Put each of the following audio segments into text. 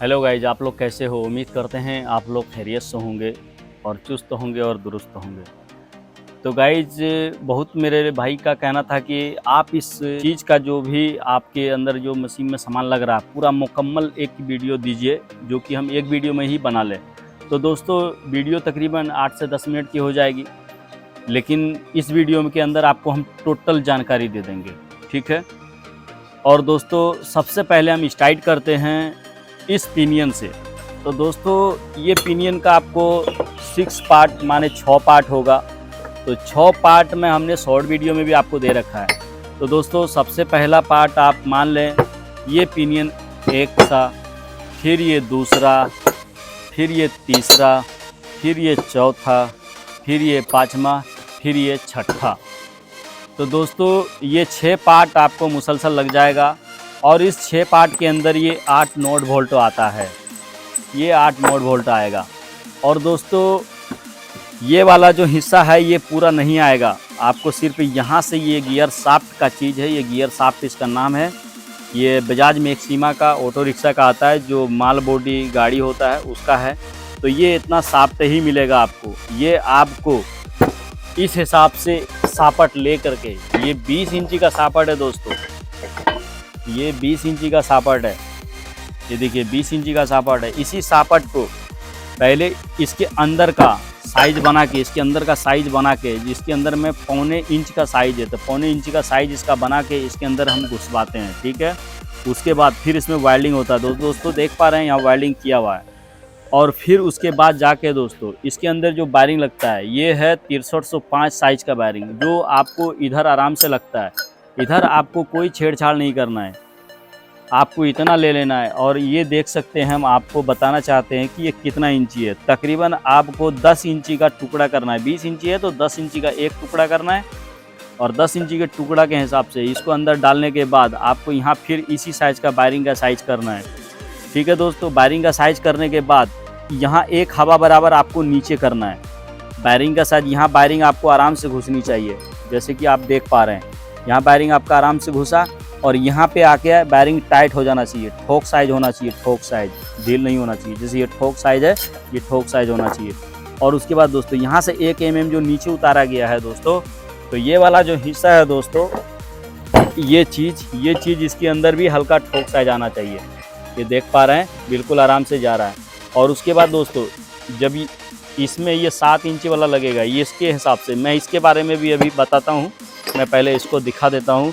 Hello guys, आप लोग कैसे हो? उम्मीद करते हैं आप लोग खैरियत से होंगे और चुस्त होंगे और दुरुस्त होंगे। तो गाइज, बहुत मेरे भाई का कहना था कि आप इस चीज़ का जो भी आपके अंदर जो मशीन में सामान लग रहा है पूरा मुकम्मल एक वीडियो दीजिए, जो कि हम एक वीडियो में ही बना लें। तो दोस्तों, वीडियो तकरीबन 8 से 10 मिनट की हो जाएगी, लेकिन इस वीडियो के अंदर आपको हम टोटल जानकारी दे देंगे, ठीक है। और दोस्तों, सबसे पहले हम स्टार्ट करते हैं इस पिनियन से। तो दोस्तों, ये पिनियन का आपको 6 पार्ट माने 6 पार्ट होगा। तो 6 पार्ट में हमने शॉर्ट वीडियो में भी आपको दे रखा है। तो दोस्तों, सबसे पहला पार्ट आप मान लें, ये पिनियन एक सा, फिर ये दूसरा, फिर ये तीसरा, फिर ये चौथा, फिर ये पाँचवा, फिर ये छठा। तो दोस्तों, ये 6 पार्ट आपको मुसलसल लग जाएगा और इस 6 पार्ट के अंदर ये 8 नोड वोल्ट आता है, ये 8 नोड वोल्ट आएगा। और दोस्तों, ये वाला जो हिस्सा है ये पूरा नहीं आएगा, आपको सिर्फ यहाँ से ये गियर शाफ्ट का चीज़ है, ये गियर शाफ्ट इसका नाम है। ये बजाज मैक्सिमा का ऑटो रिक्शा का आता है, जो माल बॉडी गाड़ी होता है उसका है। तो ये इतना शाफ्ट ही मिलेगा आपको। ये आपको इस हिसाब से सापट ले करके, ये 20 इंची का सापट है दोस्तों, ये 20 इंची का सापट है। ये देखिए 20 इंची का सापट है। इसी सापट को पहले इसके अंदर का साइज बना के, इसके अंदर का साइज बना के, जिसके अंदर में 1.25 इंच का साइज है, तो 1.25 इंच का साइज इसका बना के इसके अंदर हम घुसवाते हैं, ठीक है। उसके बाद फिर इसमें वायरिंग होता है। दोस्तों देख पा रहे हैं यहाँ वायरिंग किया हुआ है। और फिर उसके बाद जाके दोस्तों, इसके अंदर जो वायरिंग लगता है ये है 6305 साइज का वायरिंग, जो आपको इधर आराम से लगता है। इधर आपको कोई छेड़छाड़ नहीं करना है, आपको इतना ले लेना है। और ये देख सकते हैं, हम आपको बताना चाहते हैं कि ये कितना इंची है। तकरीबन आपको 10 इंची का टुकड़ा करना है। 20 इंची है तो 10 इंची का एक टुकड़ा करना है। और 10 इंची के टुकड़ा के हिसाब से इसको अंदर डालने के बाद आपको यहाँ फिर इसी साइज़ का वायरिंग का साइज़ करना है, ठीक है दोस्तों। वायरिंग का साइज़ करने के बाद यहाँ एक हवा बराबर आपको नीचे करना है। वायरिंग का साइज, यहाँ वायरिंग आपको आराम से घुसनी चाहिए, जैसे कि आप देख पा रहे हैं। यहाँ वायरिंग आपका आराम से घुसा और यहाँ पे आके वायरिंग टाइट हो जाना चाहिए, ठोक साइज होना चाहिए, ठोक साइज, ढील नहीं होना चाहिए। जैसे ये ठोक साइज है, ये ठोक साइज होना चाहिए। और उसके बाद दोस्तों, यहाँ से 1 mm जो नीचे उतारा गया है दोस्तों, तो ये वाला जो हिस्सा है दोस्तों, ये चीज़ इसके अंदर भी हल्का ठोक साइज आना चाहिए। ये देख पा रहे हैं, बिल्कुल आराम से जा रहा है। और उसके बाद दोस्तों, जब इसमें ये 7 इंची वाला लगेगा, ये इसके हिसाब से, मैं इसके बारे में भी अभी बताता हूँ। मैं पहले इसको दिखा देता हूँ।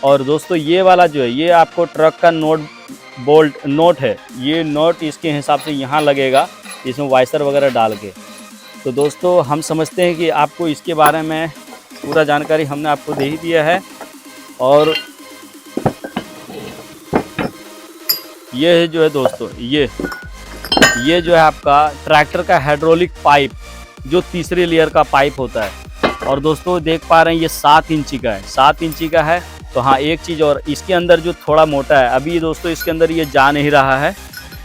और दोस्तों, ये वाला जो है, ये आपको ट्रक का नोट है, ये नोट इसके हिसाब से यहाँ लगेगा, इसमें वाइसर वगैरह डाल के। तो दोस्तों, हम समझते हैं कि आपको इसके बारे में पूरा जानकारी हमने आपको दे ही दिया है। और ये जो है दोस्तों, ये जो है आपका ट्रैक्टर का हाइड्रोलिक पाइप, जो तीसरे लेयर का पाइप होता है। और दोस्तों देख पा रहे हैं, ये 7 इंची का है, 7 इंची का है। तो हाँ, एक चीज़ और, इसके अंदर जो थोड़ा मोटा है, अभी दोस्तों इसके अंदर ये जा नहीं रहा है,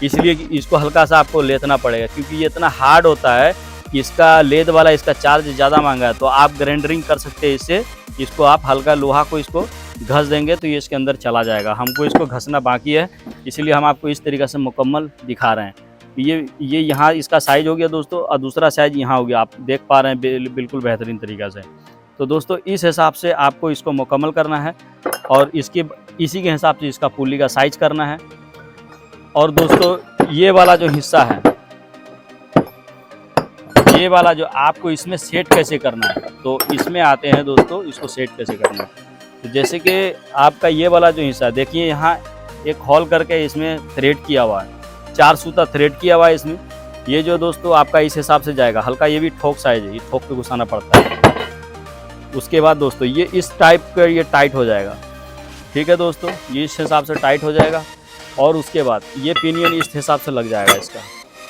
इसलिए कि इसको हल्का सा आपको लेतना पड़ेगा, क्योंकि ये इतना हार्ड होता है कि इसका लेद वाला, इसका चार्ज ज़्यादा महंगा है। तो आप ग्राइंडरिंग कर सकते हैं इससे, इसको आप हल्का लोहा को इसको घस देंगे तो ये इसके अंदर चला जाएगा। हमको इसको घसना बाकी है, इसलिए हम आपको इस तरीक़े से मुकम्मल दिखा रहे हैं। ये यहाँ इसका साइज़ हो गया दोस्तों, और दूसरा साइज़ यहाँ हो गया, आप देख पा रहे हैं बिल्कुल बेहतरीन तरीक़े से। तो दोस्तों, इस हिसाब से आपको इसको मुकम्मल करना है और इसी के हिसाब से इसका पुल्ली का साइज़ करना है। और दोस्तों, ये वाला जो हिस्सा है, ये वाला जो आपको इसमें सेट कैसे करना है, तो इसमें आते हैं दोस्तों, इसको सेट कैसे करना है। तो जैसे कि आपका ये वाला जो हिस्सा देखिए, यहाँ एक होल करके इसमें थ्रेड किया हुआ है, 4 सूता थ्रेड किया हुआ है इसमें। ये जो दोस्तों आपका इस हिसाब से जाएगा, हल्का ये भी ठोक साइज है, ये ठोक पे घुसाना पड़ता है। उसके बाद दोस्तों, ये इस टाइप का ये टाइट हो जाएगा, ठीक है दोस्तों, ये इस हिसाब से टाइट हो जाएगा। और उसके बाद ये पिनियन इस हिसाब से लग जाएगा इसका।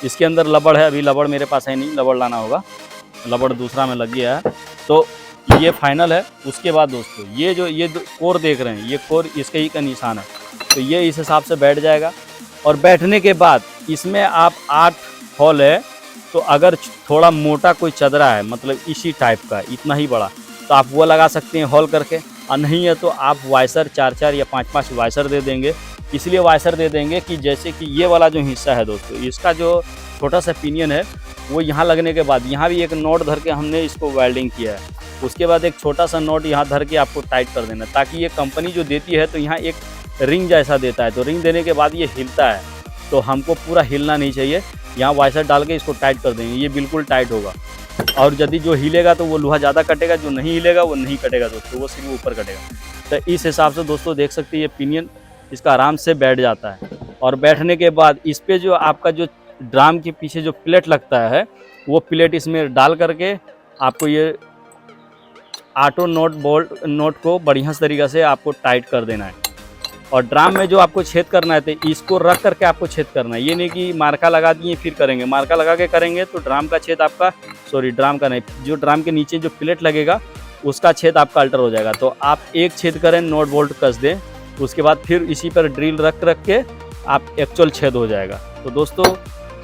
इसके अंदर लबड़ है, अभी लबड़ मेरे पास है नहीं, लबड़ लाना होगा, लबड़ दूसरा में लग गया है। तो ये फाइनल है। उसके बाद दोस्तों, ये कोर देख रहे हैं, ये कोर इसके ही का निशान है, तो ये इस हिसाब से बैठ जाएगा। और बैठने के बाद इसमें आप 8 होल है, तो अगर थोड़ा मोटा कोई चदरा है, मतलब इसी टाइप का, इतना ही बड़ा, तो आप वो लगा सकते हैं होल करके। और नहीं है तो आप वाइसर 4-4 या 5-5 वाइसर दे देंगे। इसलिए वाइसर दे देंगे कि जैसे कि ये वाला जो हिस्सा है दोस्तों, इसका जो छोटा सा पिनियन है वो यहाँ लगने के बाद यहाँ भी एक नॉट धर के हमने इसको वेल्डिंग किया है। उसके बाद एक छोटा सा नॉट यहाँ धर के आपको टाइट कर देना, ताकि ये कंपनी जो देती है तो यहाँ एक रिंग जैसा देता है, तो रिंग देने के बाद ये हिलता है, तो हमको पूरा हिलना नहीं चाहिए। यहाँ वाइसर डाल के इसको टाइट कर देंगे, ये बिल्कुल टाइट होगा। और यदि जो हिलेगा तो वो लोहा ज़्यादा कटेगा, जो नहीं हिलेगा वो नहीं कटेगा दोस्तों, वो सिर्फ ऊपर कटेगा। तो इस हिसाब से दोस्तों देख सकते हैं ये पिनियन इसका आराम से बैठ जाता है। और बैठने के बाद इस पर जो आपका जो ड्राम के पीछे जो प्लेट लगता है वो प्लेट इसमें डाल करके आपको ये ऑटो नोट को बढ़िया तरीक़े से आपको टाइट कर देना है। और ड्राम में जो आपको छेद करना है तो इसको रख करके आपको छेद करना है। ये नहीं कि मार्का लगा दिए फिर करेंगे, मार्का लगा के करेंगे तो ड्राम का छेद आपका, सॉरी ड्राम का नहीं, जो ड्राम के नीचे जो प्लेट लगेगा उसका छेद आपका अल्टर हो जाएगा। तो आप एक छेद करें, नोट बोल्ट कस दें, उसके बाद फिर इसी पर ड्रिल रख के आप एक्चुअल छेद हो जाएगा। तो दोस्तों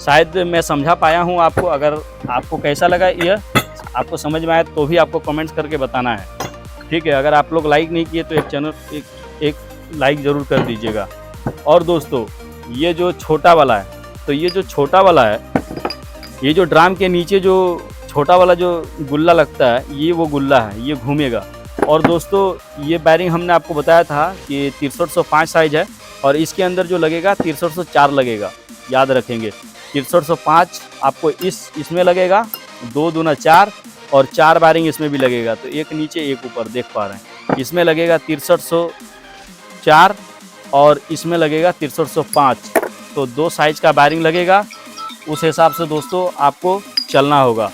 शायद मैं समझा पाया हूँ आपको। अगर आपको कैसा लगा यह आपको समझ में आया तो भी आपको कमेंट्स करके बताना है, ठीक है। अगर आप लोग लाइक नहीं किए तो एक लाइक ज़रूर कर दीजिएगा। और दोस्तों ये जो छोटा वाला है, तो ये जो छोटा वाला है, ये जो ड्राम के नीचे जो छोटा वाला जो गुल्ला लगता है, ये वो गुल्ला है, ये घूमेगा। और दोस्तों ये बैरिंग हमने आपको बताया था कि 6305 साइज़ है, और इसके अंदर जो लगेगा 6304 लगेगा, याद रखेंगे। 6305 आपको इसमें लगेगा, 2 दूना 4, और 4 बैरिंग इसमें भी लगेगा। तो एक नीचे एक ऊपर देख पा रहे हैं, इसमें लगेगा 6304 और इसमें लगेगा 6305। तो 2 साइज का बैरिंग लगेगा, उस हिसाब से दोस्तों आपको चलना होगा।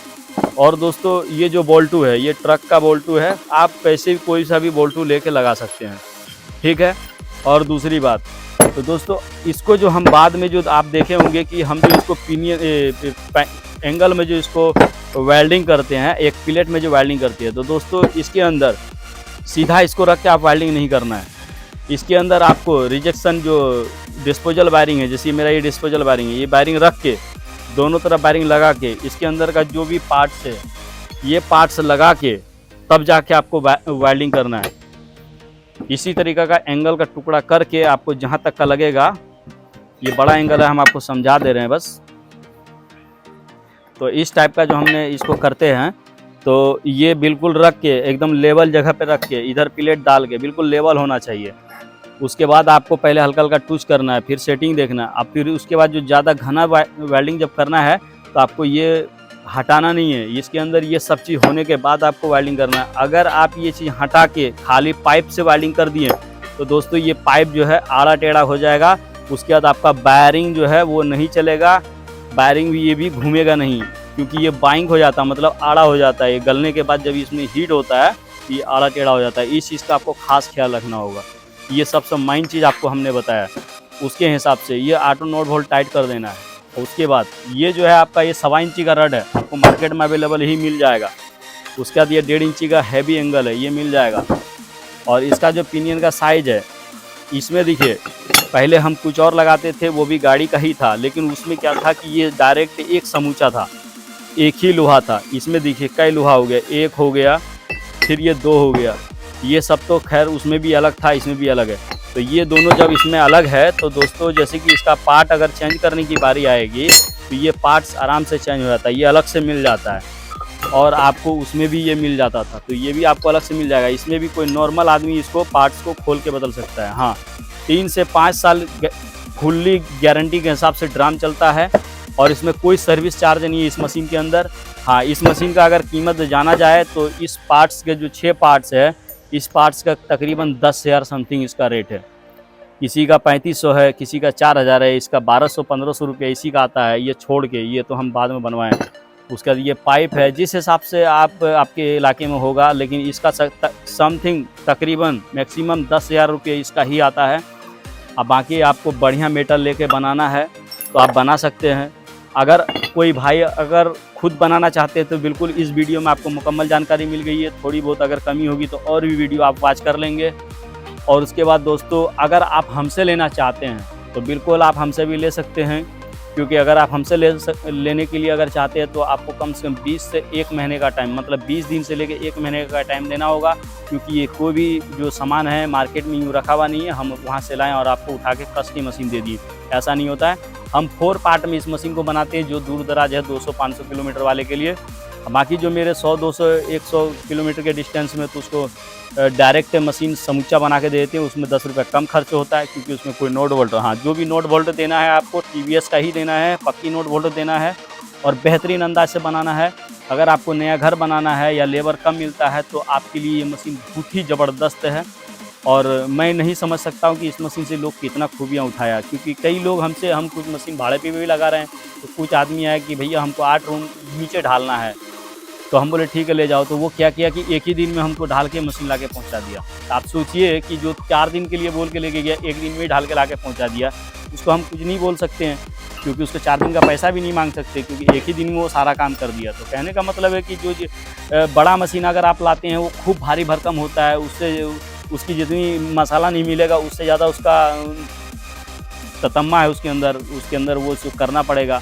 और दोस्तों ये जो बोल्टू है, ये ट्रक का बोल्टू है, आप कैसे भी कोई सा भी बोल्टू लेके लगा सकते हैं, ठीक है। और दूसरी बात तो दोस्तों इसको जो हम बाद में जो आप देखे होंगे कि हम जो इसको पिनियन एंगल में जो इसको वेल्डिंग करते हैं, एक प्लेट में जो वेल्डिंग करती है, तो दोस्तों इसके अंदर सीधा इसको रख के आप वेल्डिंग नहीं करना है। इसके अंदर आपको रिजेक्शन जो डिस्पोजल वायरिंग है, जैसे मेरा ये डिस्पोजल वायरिंग है, ये वायरिंग रख के दोनों तरफ वायरिंग लगा के इसके अंदर का जो भी पार्ट्स है ये पार्ट्स लगा के तब जाके आपको वेल्डिंग करना है। इसी तरीक़े का एंगल का टुकड़ा करके आपको जहाँ तक का लगेगा, ये बड़ा एंगल है, हम आपको समझा दे रहे हैं बस। तो इस टाइप का जो हमने इसको करते हैं, तो ये बिल्कुल रख के एकदम लेवल जगह पे रख के इधर प्लेट डाल के बिल्कुल लेवल होना चाहिए। उसके बाद आपको पहले हल्का हल्का टूच करना है, फिर सेटिंग देखना है। अब फिर उसके बाद जो ज़्यादा घना वेल्डिंग जब करना है तो आपको ये हटाना नहीं है, इसके अंदर ये सब चीज़ होने के बाद आपको वेल्डिंग करना है। अगर आप ये चीज़ हटा के खाली पाइप से वेल्डिंग कर दिए तो दोस्तों ये पाइप जो है आड़ा टेढ़ा हो जाएगा। उसके बाद आपका वायरिंग जो है वो नहीं चलेगा, वायरिंग भी ये भी घूमेगा नहीं, क्योंकि ये बाइंग हो जाता है, मतलब आड़ा हो जाता है। ये गलने के बाद जब इसमें हीट होता है ये आड़ा टेढ़ा हो जाता है। इस चीज़ का आपको खास ख्याल रखना होगा। ये सबसे मेन चीज़ आपको हमने बताया, उसके हिसाब से ये ऑटो नोट बोल्ट टाइट कर देना है। उसके बाद ये जो है आपका ये 1.25 इंची का रड है, आपको मार्केट में अवेलेबल ही मिल जाएगा। उसके बाद ये 1.5 इंची का हैवी एंगल है, ये मिल जाएगा। और इसका जो पिनियन का साइज है, इसमें देखिए पहले हम कुछ और लगाते थे, वो भी गाड़ी का ही था, लेकिन उसमें क्या था कि ये डायरेक्ट एक समूचा था, एक ही लोहा था। इसमें देखिए कई लोहा हो गया, 1 हो गया, फिर ये 2 हो गया, ये सब तो खैर उसमें भी अलग था, इसमें भी अलग है। तो ये दोनों जब इसमें अलग है तो दोस्तों जैसे कि इसका पार्ट अगर चेंज करने की बारी आएगी तो ये पार्ट्स आराम से चेंज हो जाता है, ये अलग से मिल जाता है। और आपको उसमें भी ये मिल जाता था, तो ये भी आपको अलग से मिल जाएगा। इसमें भी कोई नॉर्मल आदमी इसको पार्ट्स को खोल के बदल सकता है। हाँ, 3 से 5 साल फुल्ली गारंटी के हिसाब से ड्राम चलता है, और इसमें कोई सर्विस चार्ज नहीं है इस मशीन के अंदर। हाँ, इस मशीन का अगर कीमत जाना जाए तो इस पार्ट्स के जो 6 पार्ट्स है, इस पार्ट्स का तकरीबन 10,000 समथिंग इसका रेट है। किसी का 3500 है, किसी का 4000 है, इसका 1200-1500 रुपये इसी का आता है। ये छोड़ के ये तो हम बाद में बनवाएं। उसके बाद ये पाइप है, जिस हिसाब से आपके इलाके में होगा, लेकिन इसका समथिंग तकरीबन मैक्सिमम 10,000 रुपये इसका ही आता है। अब बाकी आपको बढ़िया मेटल लेके बनाना है तो आप बना सकते हैं। अगर कोई भाई अगर खुद बनाना चाहते हैं तो बिल्कुल इस वीडियो में आपको मुकम्मल जानकारी मिल गई है। थोड़ी बहुत अगर कमी होगी तो और भी वीडियो आप वॉच कर लेंगे। और उसके बाद दोस्तों अगर आप हमसे लेना चाहते हैं तो बिल्कुल आप हमसे भी ले सकते हैं। क्योंकि अगर आप हमसे लेने के लिए अगर चाहते हैं तो आपको कम से कम 20 से 1 महीने का टाइम, मतलब 20 दिन से लेकर 1 महीने का टाइम देना होगा, क्योंकि ये कोई भी जो सामान है मार्केट में यूँ रखा हुआ नहीं है, हम वहाँ से लाएँ और आपको उठा के कस की मशीन दे दिए, ऐसा नहीं होता है। हम 4 पार्ट में इस मशीन को बनाते हैं, जो दूर दराज है 200-500 किलोमीटर वाले के लिए। बाकी जो मेरे 100-200-100 किलोमीटर के डिस्टेंस में तो उसको डायरेक्ट मशीन समूचा बना के देते हैं, उसमें 10 रुपये कम खर्च होता है, क्योंकि उसमें कोई नोट वोल्ट, हाँ जो भी नोट वोल्ट देना है आपको TVS का ही देना है, पक्की नोट वोल्ट देना है और बेहतरीन अंदाज से बनाना है। अगर आपको नया घर बनाना है या लेबर कम मिलता है तो आपके लिए ये मशीन बहुत ही ज़बरदस्त है। और मैं नहीं समझ सकता हूँ कि इस मशीन से लोग कितना खूबियाँ उठाया, क्योंकि कई लोग हम कुछ मशीन भाड़े पे भी लगा रहे हैं। तो कुछ आदमी आए कि भैया हमको 8 रूम नीचे ढालना है, तो हम बोले ठीक है ले जाओ। तो वो क्या किया कि एक ही दिन में हमको ढाल के मशीन ला के पहुँचा दिया। आप सोचिए कि जो 4 दिन के लिए बोल के लेके गया, एक दिन में ही ढाल के ला के पहुँचा दिया, उसको हम कुछ नहीं बोल सकते हैं, क्योंकि उसको 4 दिन का पैसा भी नहीं मांग सकते, क्योंकि एक ही दिन में वो सारा काम कर दिया। तो कहने का मतलब है कि जो बड़ा मशीन अगर आप लाते हैं वो खूब भारी भरकम होता है, उससे उसकी जितनी मसाला नहीं मिलेगा उससे ज़्यादा उसका ततम्मा है उसके अंदर वो करना पड़ेगा,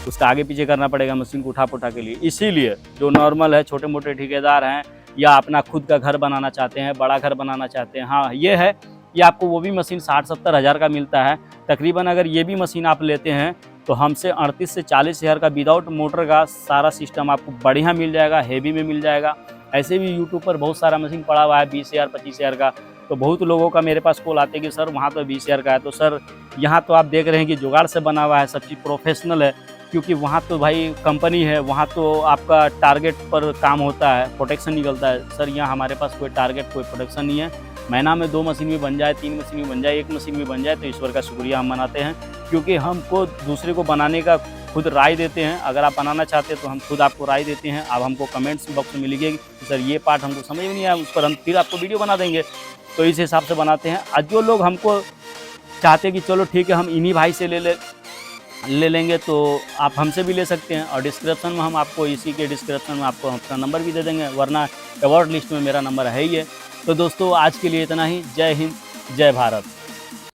उसका आगे पीछे करना पड़ेगा मशीन को उठा पुठा के लिए। इसीलिए जो नॉर्मल है, छोटे मोटे ठेकेदार हैं या अपना खुद का घर बनाना चाहते हैं, बड़ा घर बनाना चाहते हैं, हाँ ये है कि आपको वो भी मशीन 60-70 हज़ार का मिलता है तकरीबन। अगर ये भी मशीन आप लेते हैं तो हमसे 38 से 40 हज़ार का विदाउट मोटर का सारा सिस्टम आपको बढ़िया मिल जाएगा, हेवी में मिल जाएगा। ऐसे भी यूट्यूब पर बहुत सारा मशीन पड़ा हुआ है 20 हज़ार 25 हज़ार का। तो बहुत लोगों का मेरे पास कॉल आते हैं कि सर वहाँ तो 20 हज़ार का है। तो सर यहाँ तो आप देख रहे हैं कि जुगाड़ से बना हुआ है, सब चीज़ प्रोफेशनल है, क्योंकि वहाँ तो भाई कंपनी है, वहाँ तो आपका टारगेट पर काम होता है, प्रोटेक्शन निकलता है। सर यहाँ हमारे पास कोई टारगेट कोई प्रोटेक्शन नहीं है। महीना में 2 मशीन भी बन जाए, 3 मशीन भी बन जाए, 1 मशीन भी बन जाए तो ईश्वर का शुक्रिया हम मनाते हैं, क्योंकि हमको दूसरे को बनाने का खुद राय देते हैं। अगर आप बनाना चाहते हैं तो हम खुद आपको राय देते हैं। आप हमको कमेंट्स बॉक्स में लिखिए कि सर ये पार्ट हमको समझ में नहीं आया, उस पर हम फिर आपको वीडियो बना देंगे। तो इस हिसाब से बनाते हैं। और जो लोग हमको चाहते हैं कि चलो ठीक है हम इन्हीं भाई से ले लेंगे, तो आप हमसे भी ले सकते हैं। और डिस्क्रिप्शन में हम आपको इसी के डिस्क्रिप्शन में आपको अपना नंबर भी दे देंगे, वरना अवार्ड लिस्ट में मेरा नंबर है ही है। तो दोस्तों आज के लिए इतना ही। जय हिंद, जय भारत।